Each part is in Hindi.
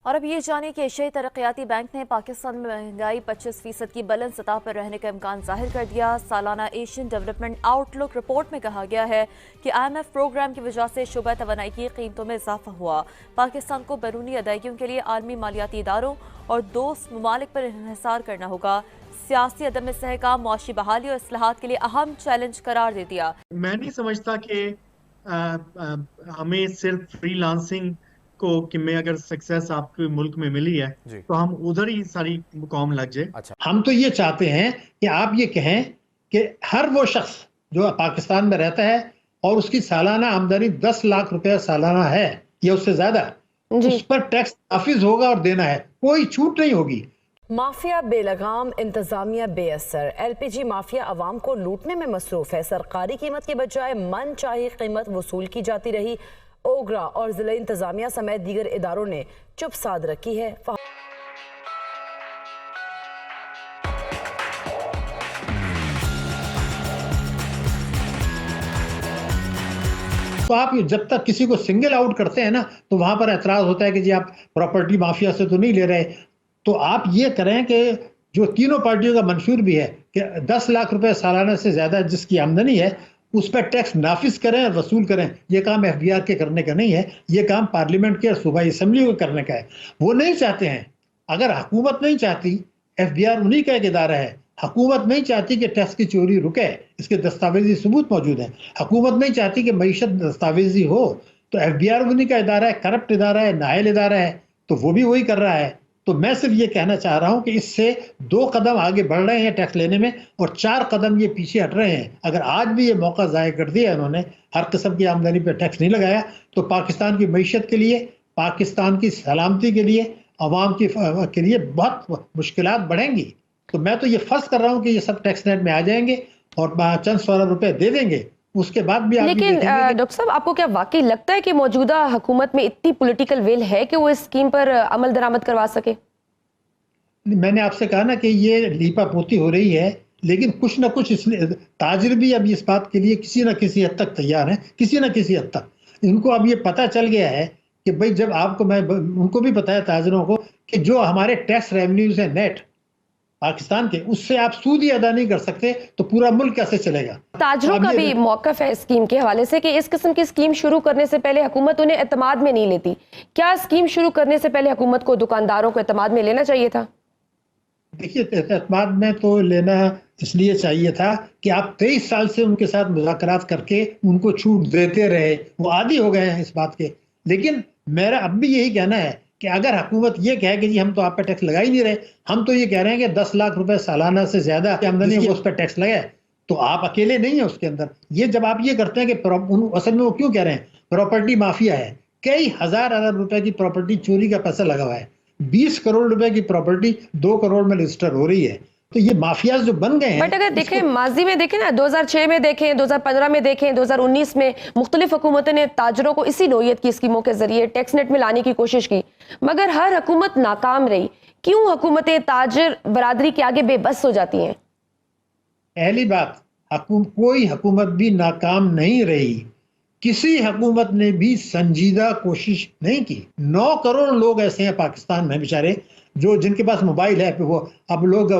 और अब ये जानिए कि एशियाई तरक्याती बैंक ने पाकिस्तान में महंगाई 25% की बुलंद सतह पर रहने का इम्कान जाहिर कर दिया। सालाना एशियन डेवलपमेंट आउटलुक रिपोर्ट में कहा गया है कि IMF प्रोग्राम की वजह से शुबा तवानाई की कीमतों में इजाफा हुआ। पाकिस्तान को बैरूनी अदायगियों के लिए आलमी मालियाती इदारों और दोस्त ममालिक पर इन्हिसार करना होगा। सियासी अदम इस्तेहकाम मुआशी बहाली और इस्लाहात के लिए अहम चैलेंज करार दे दिया। मैं नहीं समझता कि हमें सिर्फ फ्रीलांसिंग को कि में अगर सक्सेस आपके मुल्क में मिली है तो हम उधर ही सारी कौम लग जाए। अच्छा। हम तो ये चाहते हैं कि आप ये कहें कि हर वो शख्स जो पाकिस्तान में रहता है और उसकी सालाना आमदनी 10 लाख रुपया सालाना है या उससे ज्यादा, उस पर टैक्स नाफिज होगा और देना है, कोई छूट नहीं होगी। माफिया बेलगाम, इंतजामिया बेअसर। LPG माफिया अवाम को लूटने में मसरूफ है। सरकारी कीमत के बजाय मन चाही कीमत वसूल की जाती रही। ओगरा और जिला इंतजामिया समेत दीगर इदारों ने चुप साध रखी है। तो आप जब तक किसी को सिंगल आउट करते हैं ना तो वहां पर एतराज होता है कि जी आप प्रॉपर्टी माफिया से तो नहीं ले रहे। तो आप ये करें कि जो तीनों पार्टियों का मंशूर भी है कि 10 लाख रुपए सालाना से ज्यादा जिसकी आमदनी है उस पर टैक्स नाफिज करें और वसूल करें। ये काम FBR के करने का नहीं है, ये काम पार्लियामेंट के और सूबाई असम्बली को करने का है। वो नहीं चाहते हैं। अगर हुकूमत नहीं चाहती, FBR उन्हीं का एक इदारा है, हुकूमत नहीं चाहती कि टैक्स की चोरी रुके, इसके दस्तावेजी सबूत मौजूद हैं। हुकूमत नहीं चाहती कि मईशत दस्तावेजी हो तो FBR उन्हीं का इदारा है, करप्ट इदारा है, नाअहल इदारा है, तो वो भी वही कर रहा है। तो मैं सिर्फ ये कहना चाह रहा हूं कि इससे 2 कदम आगे बढ़ रहे हैं टैक्स लेने में और 4 कदम ये पीछे हट रहे हैं। अगर आज भी ये मौका ज़ाया कर दिया इन्होंने, हर किस्म की आमदनी पर टैक्स नहीं लगाया, तो पाकिस्तान की मईशत के लिए, पाकिस्तान की सलामती के लिए, अवाम के लिए बहुत मुश्किलात बढ़ेंगी। तो मैं तो ये फर्ज कर रहा हूँ कि ये सब टैक्स नेट में आ जाएंगे और चंद सौ अरब रुपए दे देंगे। उसके बाद भी लेकिन डॉक्टर साहब, आपको क्या वाकई लगता है कि मौजूदा हुकूमत में इतनी पॉलिटिकल विल है कि वो इस स्कीम पर अमल दरामद करवा सके? मैंने आपसे कहा ना कि ये लीपा पोती हो रही है, लेकिन कुछ ना कुछ इसलिए ताजिर भी अब इस बात के लिए किसी न किसी हद तक तैयार हैं, किसी न किसी हद तक। इनको अब ये पता चल गया है कि भाई जब आपको, मैं उनको भी पता है ताजिरों को, कि जो हमारे टैक्स रेवेन्यूज है नेट पाकिस्तान के, उससे आप सूद ही अदा नहीं कर सकते तो पूरा मुल्क कैसे चलेगा। ताजरों का भी मौकफ है स्कीम के हवाले से कि इस किस्म की स्कीम शुरू करने से पहले हुकूमत उन्हें एतमाद में नहीं लेती। क्या स्कीम शुरू करने से पहले हुकूमत को दुकानदारों को एतमाद में लेना चाहिए था? देखिए, एतमाद में तो लेना इसलिए चाहिए था कि आप 23 साल से उनके साथ मुज़ाकरात करके उनको छूट देते रहे, वो आदी हो गए हैं इस बात के। लेकिन मेरा अब भी यही कहना है कि अगर हुकूमत ये कहे कि जी हम तो आप पे टैक्स लगा ही नहीं रहे, हम तो ये कह रहे हैं कि 10 लाख रुपए सालाना से ज्यादा की आमदनी है उस पर टैक्स लगाए, तो आप अकेले नहीं है उसके अंदर। ये जब आप ये करते हैं कि असल में वो क्यों कह रहे हैं प्रॉपर्टी माफिया है, कई हजार अरब रुपए की प्रॉपर्टी चोरी का पैसा लगा हुआ है, 20 करोड़ रुपए की प्रॉपर्टी 2 करोड़ में रजिस्टर हो रही है। तो ये माफिया जो बन गए हैं। बट अगर देखें माजी में देखें ना, 2006 में देखें, 2015 में देखें, 2019 में मुख्तलिफ हुकूमतें ने ताजरों को इसी नौयत की स्कीमों के जरिए टैक्स नेट में लाने की कोशिश की, मगर हर हुकूमत नाकाम रही। क्यों हुकूमतें ताजर बरादरी के आगे बेबस हो जाती हैं? पहली बात, कोई हुकूमत भी नाकाम नहीं रही, किसी हुकूमत ने भी संजीदा कोशिश नहीं की। 9 करोड़ लोग ऐसे हैं पाकिस्तान में बेचारे जो जिनके पास मोबाइल है, वो अब लोग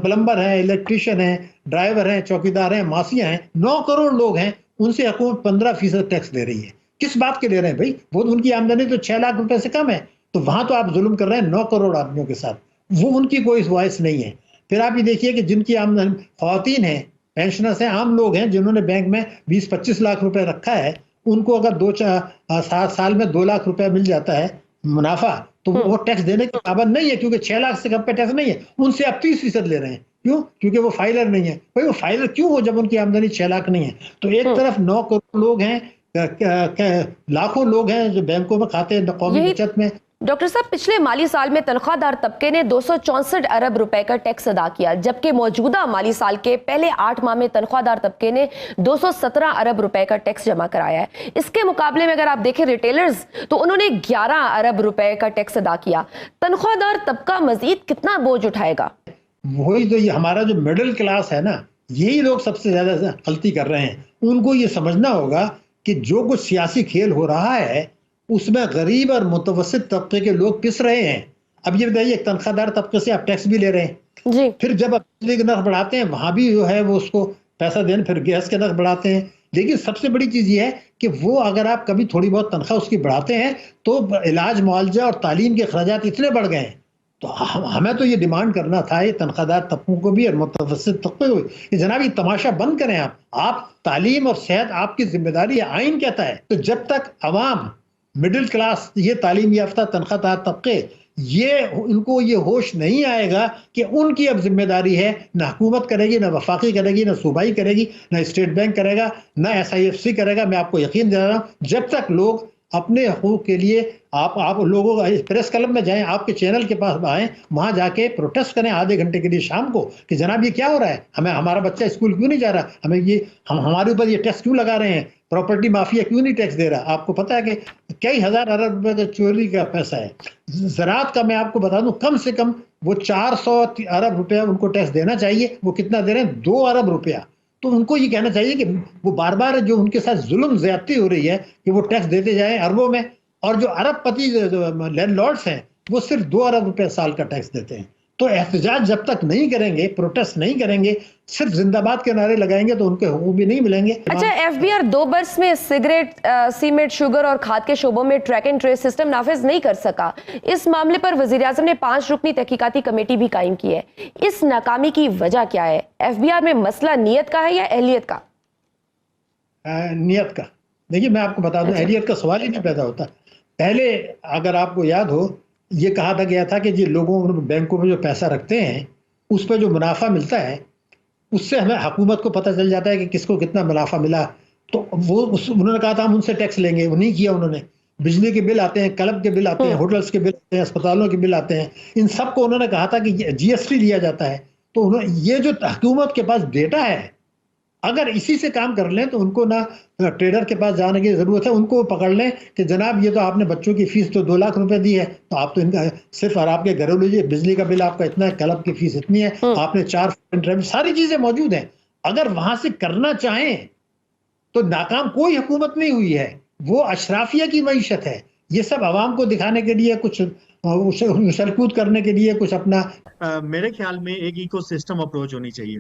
प्लम्बर हैं, इलेक्ट्रिशियन हैं, ड्राइवर हैं, चौकीदार हैं, मासियां हैं, 9 करोड़ लोग हैं, उनसे हुकूमत 15% टैक्स ले रही है। किस बात के ले रहे हैं भाई? वो उनकी आमदनी तो 6 लाख रुपए से कम है, तो वहां तो आप जुल्म कर रहे हैं 9 करोड़ आदमियों के साथ, वो उनकी कोई वॉइस नहीं है। फिर आप ये देखिए कि जिनकी आमदनी खवातीन है, पेंशनर्स हैं, आम लोग हैं जिन्होंने बैंक में 20-25 लाख रुपए रखा है, उनको अगर 7 साल में 2 लाख रुपया मिल जाता है मुनाफा, तो वो टैक्स देने की पाबंद नहीं है, क्योंकि 6 लाख से कम पे टैक्स नहीं है। उनसे आप 30% ले रहे हैं। क्यों? क्योंकि वो फाइलर नहीं है। भाई वो फाइलर क्यों हो जब उनकी आमदनी 6 लाख नहीं है? तो एक तरफ 9 करोड़ लोग हैं, लाखों लोग हैं जो बैंकों में खाते हैं, कौमी बचत में। डॉक्टर साहब, पिछले माली साल में तनख्वाहदार तबके ने 264 अरब रुपए का टैक्स अदा किया, जबकि मौजूदा माली साल के पहले 8 माह में तनख्वाहदार तबके ने 217 अरब रुपए का टैक्स जमा कराया है। इसके मुकाबले में अगर आप देखें रिटेलर्स, तो उन्होंने 11 अरब रुपए का टैक्स अदा किया। तनख्वाहदार तबका मजीद कितना बोझ उठाएगा? वही तो ये हमारा जो मिडिल क्लास है ना, यही लोग सबसे ज्यादा गलती कर रहे हैं। उनको ये समझना होगा कि जो कुछ सियासी खेल हो रहा है उसमें गरीब और मुतवस्सित तबके के लोग पिस रहे हैं। अब ये बताइए, तनख्वाहदार तबके से आप टैक्स भी ले रहे हैं जी। फिर जब आप बिजली के नर्ख बढ़ाते हैं वहां भी जो है वो उसको पैसा देने, फिर गैस के नर्ख बढ़ाते हैं। लेकिन सबसे बड़ी चीज ये है कि वो अगर आप कभी थोड़ी बहुत तनख्वाह उसकी बढ़ाते हैं तो इलाज मुआवजा और तालीम के खर्चात इतने बढ़ गए हैं। तो हमें तो ये डिमांड करना था ये तनख्वाहदार तबकों को भी और मुतवस्सित तबके को भी कि जनाब ये तमाशा बंद करें। आप तालीम और सेहत आपकी जिम्मेदारी है, आइन कहता है। तो जब तक अवाम, मिडिल क्लास, ये तालीम याफ्ता तनख्वाहदार तबके, ये उनको ये होश नहीं आएगा कि उनकी अब जिम्मेदारी है, ना हुकूमत करेगी, ना वफाकी करेगी, ना सूबाई करेगी, ना स्टेट बैंक करेगा, ना SIFC करेगा। मैं आपको यकीन दिला रहा हूं, जब तक लोग अपने हकूक के लिए आप लोगों का प्रेस क्लब में जाएं, आपके चैनल के पास आएं, वहां जाके प्रोटेस्ट करें आधे घंटे के लिए शाम को कि जनाब ये क्या हो रहा है, हमें हमारा बच्चा स्कूल क्यों नहीं जा रहा, हमें ये हमारे ऊपर ये टैक्स क्यों लगा रहे हैं, प्रॉपर्टी माफिया क्यों नहीं टैक्स दे रहा। आपको पता है कि कई हजार अरब रुपए का चोरी का पैसा है। ज़राअत का मैं आपको बता दूं, कम से कम वो 400 अरब रुपया उनको टैक्स देना चाहिए। वो कितना दे रहे हैं? 2 अरब रुपया। तो उनको ये कहना चाहिए कि वो बार बार जो उनके साथ जुल्म ज्यादती हो रही है कि वो टैक्स देते जाएं अरबों में, और जो अरबपति लैंडलॉर्ड्स हैं वो सिर्फ 2 अरब रुपए साल का टैक्स देते हैं। तो एहतजाज जब तक नहीं करेंगे, प्रोटेस्ट नहीं करेंगे, सिर्फ जिंदाबाद के नारे लगाएंगे तो उनके हुकूक भी नहीं मिलेंगे। अच्छा, FBR 2 बरस में सिगरेट, सीमेंट, शुगर और खाद के शोबों में ट्रैक एंड ट्रेस सिस्टम नाफिज नहीं कर सका। इस मामले पर वजीर आज़म ने 5 रुकनी तहकीकाती कमेटी भी कायम की है। इस नाकामी की वजह क्या है? FBR में मसला नीयत का है या अहलियत का? नीयत का। देखिए मैं आपको बता दूं, अहलियत का सवाल ही नहीं पैदा होता। पहले अगर आपको याद हो, ये कहा था गया था कि जो लोगों बैंकों में जो पैसा रखते हैं उस पर जो मुनाफा मिलता है उससे हमें हुकूमत को पता चल जाता है कि किसको कितना मुनाफा मिला। तो वो उन्होंने कहा था हम उनसे टैक्स लेंगे, वो नहीं किया उन्होंने। बिजली के बिल आते हैं, क्लब के बिल आते हैं, होटल्स के बिल आते हैं, अस्पतालों के बिल आते हैं, इन सबको उन्होंने कहा था कि GST लिया जाता है। तो ये जो हुकूमत के पास डेटा है, अगर इसी से काम कर लें तो उनको ना ट्रेडर के पास जाने की जरूरत है। उनको पकड़ लें कि जनाब ये तो आपने बच्चों की फीस तो 2 लाख रुपए दी है, तो आप तो इनका सिर्फ, और आपके घरेलू बिजली का बिल आपका इतना है, क्लब की फीस इतनी है, आपने 4 सारी चीजें मौजूद हैं। अगर वहां से करना चाहें तो नाकाम कोई हुकूमत नहीं हुई है। वो अशराफिया की मईशत है। ये सब आवाम को दिखाने के लिए, कुछ उछलकूद करने के लिए, कुछ अपना मेरे ख्याल में एक इकोसिस्टम अप्रोच होनी चाहिए।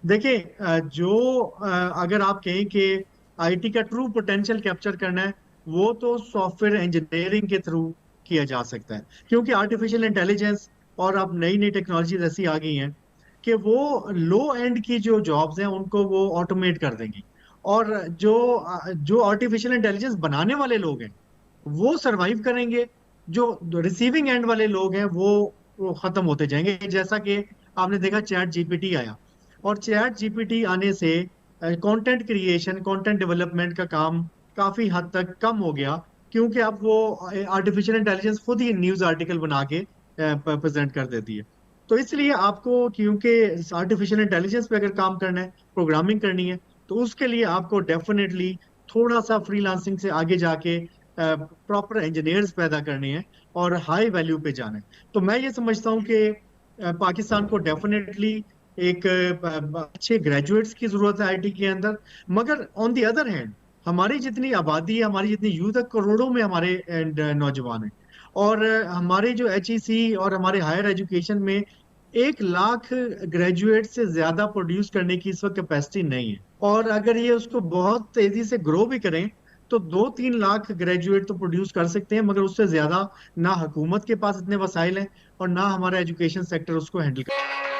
देखिए, अगर आप कहें कि IT का ट्रू पोटेंशियल कैप्चर करना है, वो तो सॉफ्टवेयर इंजीनियरिंग के थ्रू किया जा सकता है, क्योंकि आर्टिफिशियल इंटेलिजेंस और अब नई नई टेक्नोलॉजीज ऐसी आ गई हैं कि वो लो एंड की जो जॉब्स हैं उनको वो ऑटोमेट कर देंगी, और जो आर्टिफिशियल इंटेलिजेंस बनाने वाले लोग हैं वो सरवाइव करेंगे, जो रिसीविंग एंड वाले लोग हैं वो खत्म होते जाएंगे। जैसा कि आपने देखा ChatGPT आया, और ChatGPT आने से कंटेंट क्रिएशन, कंटेंट डेवलपमेंट का काम काफी हद तक कम हो गया, क्योंकि अब वो आर्टिफिशियल इंटेलिजेंस खुद ही न्यूज आर्टिकल बना के प्रेजेंट कर देती है। तो इसलिए आपको, क्योंकि आर्टिफिशियल इंटेलिजेंस पे अगर काम करना है, प्रोग्रामिंग करनी है, तो उसके लिए आपको डेफिनेटली थोड़ा सा फ्रीलांसिंग से आगे जाके प्रॉपर इंजीनियर्स पैदा करने हैं और हाई वैल्यू पे जाना है। तो मैं ये समझता हूँ कि पाकिस्तान को डेफिनेटली एक अच्छे ग्रेजुएट्स की जरूरत है IT के अंदर, मगर ऑन द अदर हैंड हमारी जितनी आबादी है, हमारी जितनी यूथ है, करोड़ों में हमारे नौजवान हैं, और हमारे जो HEC और हमारे हायर एजुकेशन में 1 लाख ग्रेजुएट से ज्यादा प्रोड्यूस करने की इस वक्त कैपेसिटी नहीं है। और अगर ये उसको बहुत तेजी से ग्रो भी करें तो 2-3 लाख ग्रेजुएट तो प्रोड्यूस कर सकते हैं, मगर उससे ज्यादा ना हुकूमत के पास इतने वसाइल हैं और ना हमारा एजुकेशन सेक्टर उसको हैंडल कर।